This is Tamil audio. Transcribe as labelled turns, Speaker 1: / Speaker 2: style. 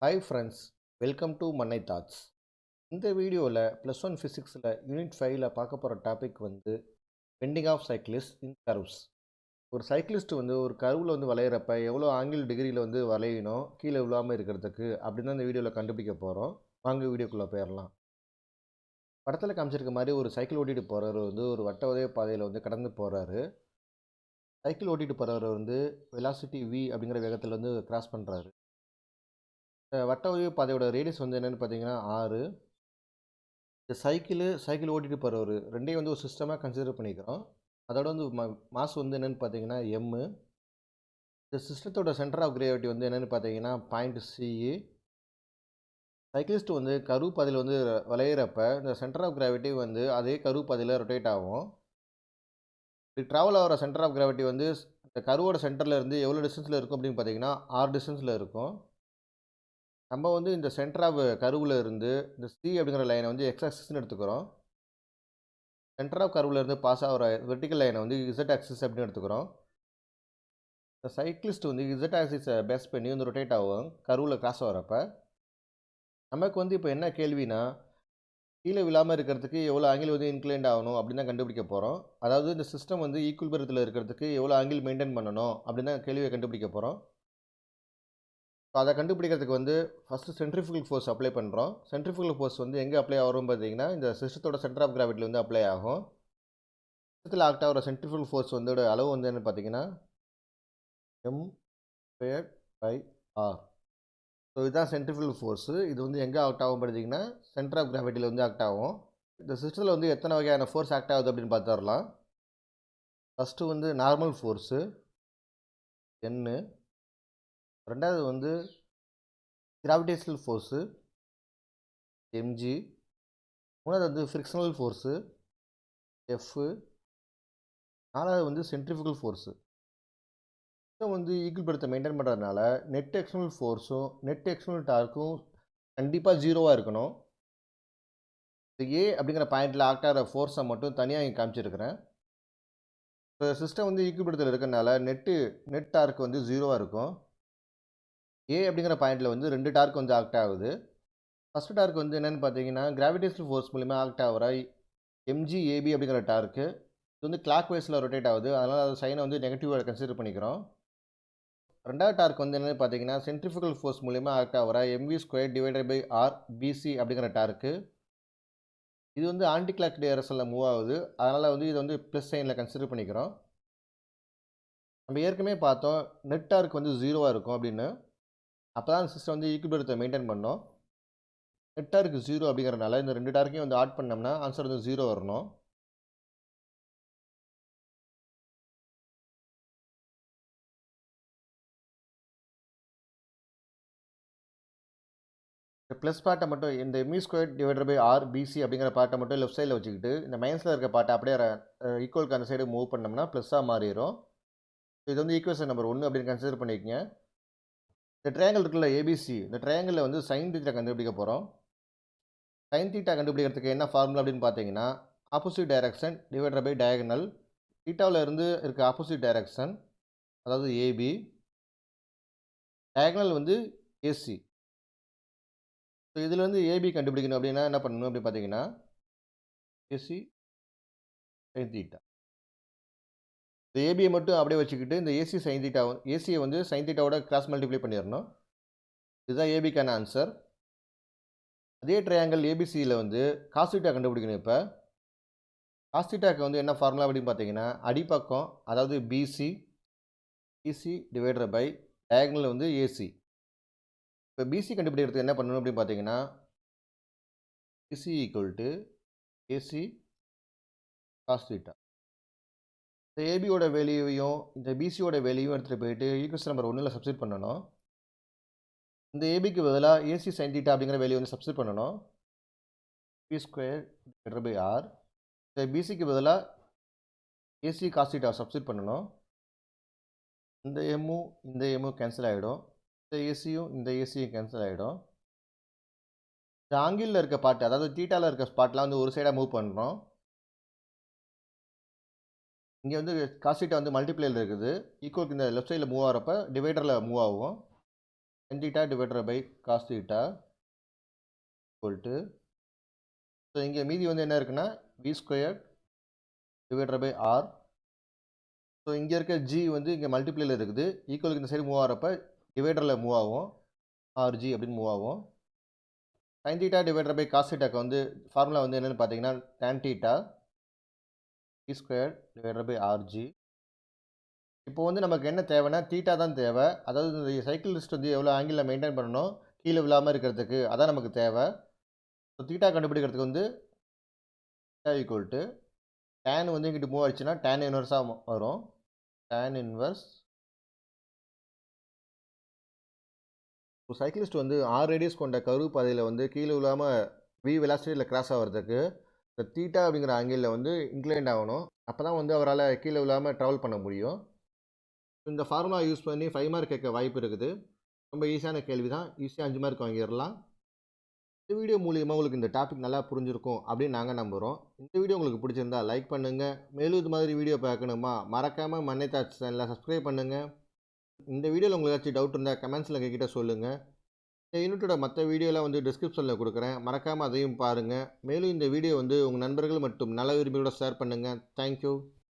Speaker 1: Hi friends, welcome to Mannai Thoughts. இந்த வீடியோவில் +1 ஃபிசிக்ஸில் Unit-5ல் பார்க்க போகிற டாபிக் வந்து bending of cyclist in curves. ஒரு சைக்கிளிஸ்ட் வந்து ஒரு கர்வில் வந்து வளையிறப்ப எவ்வளோ ஆங்கிள் டிகிரியில் வந்து வளையணும் கீழே விழாமல் இருக்கிறதுக்கு அப்படின்னு இந்த வீடியோவில் கண்டுபிடிக்க போகிறோம். வாங்க வீடியோக்குள்ளே போயிடலாம். படத்தில் காமிச்சிருக்க மாதிரி ஒரு சைக்கிள் ஓட்டிகிட்டு போகிறவர் வந்து ஒரு வட்ட உதய பாதையில் வந்து கடந்து போகிறாரு. சைக்கிள் ஓட்டிகிட்டு போகிறவர் வந்து வெலாசிட்டி v அப்படிங்கிற வேகத்தில் வந்து கிராஸ் பண்ணுறாரு. வட்ட உதய பாதையோட ரேடியஸ் வந்து என்னென்னு பார்த்தீங்கன்னா 6. இந்த சைக்கிள் ஓட்டிகிட்டு போகிறவர் ரெண்டையும் வந்து ஒரு சிஸ்டமாக கன்சிடர் பண்ணிக்கிறோம். அதோட வந்து மாஸ் வந்து என்னென்னு பார்த்தீங்கன்னா m. இந்த சிஸ்டத்தோட சென்டர் ஆஃப் கிராவிட்டி வந்து என்னென்னு பார்த்தீங்கன்னா பாயிண்ட் C. சைக்கிளிஸ்ட் வந்து கர்வ் பாதையில் வந்து வளையிறப்ப இந்த சென்டர் ஆஃப் கிராவிட்டி வந்து அதே கர்வ் பாதையில் ரொட்டேட் ஆகும். இது ட்ராவல் ஆகிற சென்டர் ஆஃப் கிராவிட்டி வந்து இந்த கர்வோட சென்டரில் இருந்து எவ்வளோ டிஸ்டன்ஸில் இருக்கும் அப்படின்னு பார்த்தீங்கன்னா 6 டிஸ்டன்ஸில் இருக்கும். நம்ம வந்து இந்த சென்டர் ஆஃப் கர்வில் இருந்து இந்த C அப்படிங்கிற லைனை வந்து எக்ஸ் ஆக்சிஸ்னு எடுத்துக்கிறோம். சென்டர் ஆஃப் கர்வில் இருந்து பாஸ் ஆகிற வெர்டிக்கல் லைனை வந்து Z ஆக்சிஸ் அப்படின்னு எடுத்துக்கிறோம். இந்த சைக்கிளிஸ்ட் வந்து Z ஆக்சிஸை பேஸ் பண்ணி வந்து ரொட்டேட் ஆகும் கர்வில் கிராஸ் ஆகிறப்ப. நமக்கு வந்து இப்போ என்ன கேள்வினா கீழே விழாமல் இருக்கிறதுக்கு எவ்வளோ ஆங்கிள் வந்து இன்க்ளைண்ட் ஆகணும் அப்படின்னு தான் கண்டுபிடிக்க போகிறோம். அதாவது இந்த சிஸ்டம் வந்து ஈக்குவல்பரத்தில் இருக்கிறதுக்கு எவ்வளோ ஆங்கிள் மெயின்டைன் பண்ணணும் அப்படின்னு தான் கேள்வியை கண்டுபிடிக்க போகிறோம். அதை கண்டுபிடிக்கிறதுக்கு வந்து ஃபஸ்ட்டு சென்ட்ரிஃபியூகல் ஃபோர்ஸ் அப்ளை பண்ணுறோம். சென்ட்ரிஃபியூகல் ஃபோர்ஸ் வந்து எங்கே அப்ளை ஆகும் பார்த்தீங்கன்னா இந்த சிஸ்டத்தோட சென்டர் ஆஃப் கிராவிட்டியில் வந்து அப்ளை ஆகும். சிஸ்டத்தில் ஆக்ட் ஆகிற சென்ட்ரிஃபியூகல் ஃபோர்ஸ் வந்து அளவு வந்து என்ன பார்த்தீங்கன்னா m²/r. ஸோ இதுதான் சென்ட்ரிஃபியூகல் ஃபோர்ஸு. இது வந்து எங்கே ஆக்ட் ஆகும் பார்த்தீங்கன்னா சென்டர் ஆஃப் கிராவிட்டியில் வந்து ஆக்ட் ஆகும். இந்த சிஸ்டத்தில் வந்து எத்தனை வகையான ஃபோர்ஸ் ஆக்ட் ஆகுது அப்படின்னு பார்த்துடலாம். ஃபஸ்ட்டு வந்து நார்மல் ஃபோர்ஸு n. ரெண்டாவது வந்து கிராவிடேஷனல் ஃபோர்ஸு mg. மூணாவது வந்து ஃப்ரிக்ஷனல் ஃபோர்ஸு F. நாலாவது வந்து சென்ட்ரிஃபியூகல் ஃபோர்ஸு. வந்து ஈக்குவல்பரத்தை மெயின்டைன் பண்ணுறதுனால நெட் எக்ஸ்டர்னல் ஃபோர்ஸும் நெட் எக்ஸ்டர்னல் டார்க்கும் கண்டிப்பாக ஜீரோவாக இருக்கணும். ஏ அப்படிங்கிற பாயிண்டில் ஆக்ட் ஆகிற ஃபோர்ஸை மட்டும் தனியாக இங்கே காமிச்சிருக்கிறேன். இப்போ சிஸ்டம் வந்து ஈக்குவல்பரத்தில் இருக்கிறதுனால நெட் டார்க் வந்து ஜீரோவாக இருக்கும். ஏ அப்படிங்கிற பாயிண்டில் வந்து 2 டார்க் வந்து ஆக்ட் ஆகுது. ஃபஸ்ட்டு டார்க் வந்து என்னென்னு பார்த்தீங்கன்னா கிராவிடேஷனல் ஃபோர்ஸ் மூலிமா ஆக்ட் ஆகிற mgab அப்படிங்கிற டார்க்கு. இது வந்து கிளாக் வைஸில் ரொட்டேட் ஆகுது. அதனால் அது சைனை வந்து நெகட்டிவாக கன்சிடர் பண்ணிக்கிறோம். ரெண்டாவது டார்க் வந்து என்னென்னு பார்த்தீங்கன்னா சென்ட்ரிஃபியூகல் ஃபோர்ஸ் மூலிமா ஆக்ட் ஆகிற mv²/r bc அப்படிங்கிற டார்க்கு. இது வந்து ஆன்டி கிளாக் டைரக்ஷனில் மூவ் ஆகுது. அதனால் வந்து இதை வந்து ப்ளஸ் சைனில் கன்சிடர் பண்ணிக்கிறோம். நம்ம ஏற்கனவே பார்த்தோம் நெட் டார்க் வந்து ஜீரோவாக இருக்கும் அப்படின்னு. அப்போ தான் சிஸ்டம் வந்து ஈக்குவல்பரத்தை மெயின்டைன் பண்ணோம். நெட் டார்க் 0 அப்படிங்கிறனால இந்த 2 டார்க்கையும் வந்து ஆட் பண்ணோம்னா ஆன்சர் வந்து 0 வரணும். இந்த ப்ளஸ் பார்ட்டை மட்டும் இந்த mv²/r bc அப்படிங்கிற பார்ட்டை மட்டும் லெஃப்ட் சைடில் வச்சுக்கிட்டு இந்த மைனஸில் இருக்க பார்ட்டை அப்படியே ஈக்குவலுக்கு அந்த சைடு மூவ் பண்ணோம்னா ப்ளஸ்ஸாக மாறிடும். இது வந்து ஈக்குவேஷன் நம்பர் 1 அப்படின்னு கன்சிடர் பண்ணிக்கங்க. இந்த ட்ரையாங்கிள் இருக்குல்ல ஏபிசி, இந்த ட்ரையாங்கிளில் வந்து சைன் தீட்டா கண்டுபிடிக்க போகிறோம். சைன் தீட்டா கண்டுபிடிக்கிறதுக்கு என்ன ஃபார்முலா அப்படின்னு பார்த்தீங்கன்னா opposite direction divided by diagonal. தீட்டாவில் இருந்து இருக்க ஆப்போசிட் டைரக்ஷன் அதாவது ஏபி, டயகனல் வந்து ஏசி. ஸோ இதில் வந்து ஏபி கண்டுபிடிக்கணும் அப்படின்னா என்ன பண்ணணும் அப்படின்னு பார்த்தீங்கன்னா ஏசி சைன் தீட்டா. இந்த ஏபியை மட்டும் அப்படியே வச்சுக்கிட்டு இந்த ஏசி சைன் தீட்டா ஏசியை வந்து சைன் தீட்டாவோட கிராஸ் மல்டிப்ளை பண்ணிடணும். இதுதான் ஏபிக்கான ஆன்சர். அதே ட்ரையாங்கிள் ஏபிசியில் வந்து காஸ் தீட்டா கண்டுபிடிக்கணும். இப்போ காஸ் தீட்டாக்கு வந்து என்ன ஃபார்முலா அப்படின்னு பார்த்தீங்கன்னா அடிப்பக்கம் அதாவது பிசி டிவைடட் பை டயகனல் வந்து ஏசி. இப்போ பிசி கண்டுபிடிக்கிறதுக்கு என்ன பண்ணணும் அப்படின்னு பார்த்தீங்கன்னா BC equal to AC cos theta. இந்த ஏபியோட வேல்யூவையும் இந்த பிசியோட வேல்யூவும் எடுத்துகிட்டு போயிட்டு ஈக்குவேஷன் நம்பர் 1ல் சப்ஸ்டிட் பண்ணணும். இந்த ஏபிக்கு பதிலாக ஏசி சைன் தீட்டா அப்படிங்கிற வேல்யூ வந்து சப்ஸ்டிட் பண்ணணும். p²/r. இந்த பிசிக்கு பதிலாக ஏசி காஸ் தீட்டா சப்ஸ்டிட் பண்ணணும். இந்த எம்மும் கேன்சல் ஆகிடும். இந்த ஏசியும் கேன்சல் ஆகிடும். இந்த ஆங்கிளில் இருக்க பார்ட் அதாவது தீட்டாவில் இருக்க ஸ்பாட்லாம் வந்து ஒரு சைடாக மூவ் பண்ணுறோம். இங்கே வந்து காஸ் தீட்டா வந்து மல்டிப்ளையில் இருக்குது. ஈக்குவலுக்கு இந்த லெஃப்ட் சைடில் மூவ் ஆகிறப்ப டிவைடரில் மூவ் ஆகும். sin theta divided by cos theta equal to, so இங்கே மீதி வந்து என்ன இருக்குன்னா v square divided by r. So இங்கே இருக்க g வந்து இங்கே மல்டிப்ளைல இருக்குது, ஈக்குவலுக்கு இந்த சைடு மூவ் ஆகிறப்ப டிவைடரில் மூவ் ஆகும், rg அப்படின்னு மூவ் ஆகும். sin theta divided by cos theta வந்து ஃபார்முலா வந்து என்னென்னு பார்த்தீங்கன்னா tan theta v square divided by rg. இப்போ வந்து நமக்கு என்ன தேவைன்னா தீட்டா தான் தேவை, அதாவது இந்த சைக்கிளிஸ்ட் வந்து எவ்வளோ ஆங்கிளில் மெயின்டைன் பண்ணணும் கீழே விழாமல் இருக்கிறதுக்கு, அதான் நமக்கு தேவை. ஸோ தீட்டா கண்டுபிடிக்கிறதுக்கு வந்து தீட்டா ஈக்குவல் டு டேன் வந்து இங்கிட்டு மூவ் ஆயிடுச்சுன்னா டேன் இன்வர்ஸாக வரும், டேன் இன்வர்ஸ். ஸோ சைக்கிளிஸ்ட் வந்து 6 ரேடியஸ் கொண்ட கரு பாதையில் வந்து கீழே விழாமல் வி வெலாசிட்டியில் கிராஸ் ஆகிறதுக்கு இந்த தீட்டா அப்படிங்கிற ஆங்கிளில் வந்து இன்க்ளைண்ட் ஆகணும், அப்போ தான் வந்து அவரால் கீழே விழாமல் ட்ராவல் பண்ண முடியும். இந்த ஃபார்முலா யூஸ் பண்ணி 5 மார்க் கேட்க வாய்ப்பு இருக்குது. ரொம்ப ஈஸியான கேள்வி தான், ஈஸியாக 5 மார்க் வாங்கிடலாம். இந்த வீடியோ மூலியமாக உங்களுக்கு இந்த டாபிக் நல்லா புரிஞ்சிருக்கும் அப்படின்னு நாங்கள் நம்புகிறோம். இந்த வீடியோ உங்களுக்கு பிடிச்சிருந்தா லைக் பண்ணுங்கள். மேலும் இது மாதிரி வீடியோ பார்க்கணுமா மறக்காமல் மன்னை தாட்ஸ் சேனலை சப்ஸ்கிரைப் பண்ணுங்கள். இந்த வீடியோவில் உங்களுக்கு ஏதாச்சும் டவுட் இருந்தால் கமெண்ட்ஸில் எங்ககிட்ட சொல்லுங்கள். இந்த யூனிட்டோட மற்ற வீடியோலாம் வந்து டிஸ்கிரிப்ஷனில் கொடுக்குறேன், மறக்காமல் அதையும் பாருங்கள். மேலும் இந்த வீடியோ வந்து உங்கள் நண்பர்கள் மற்றும் நல விரும்பிகளோட ஷேர் பண்ணுங்கள். தேங்க்யூ.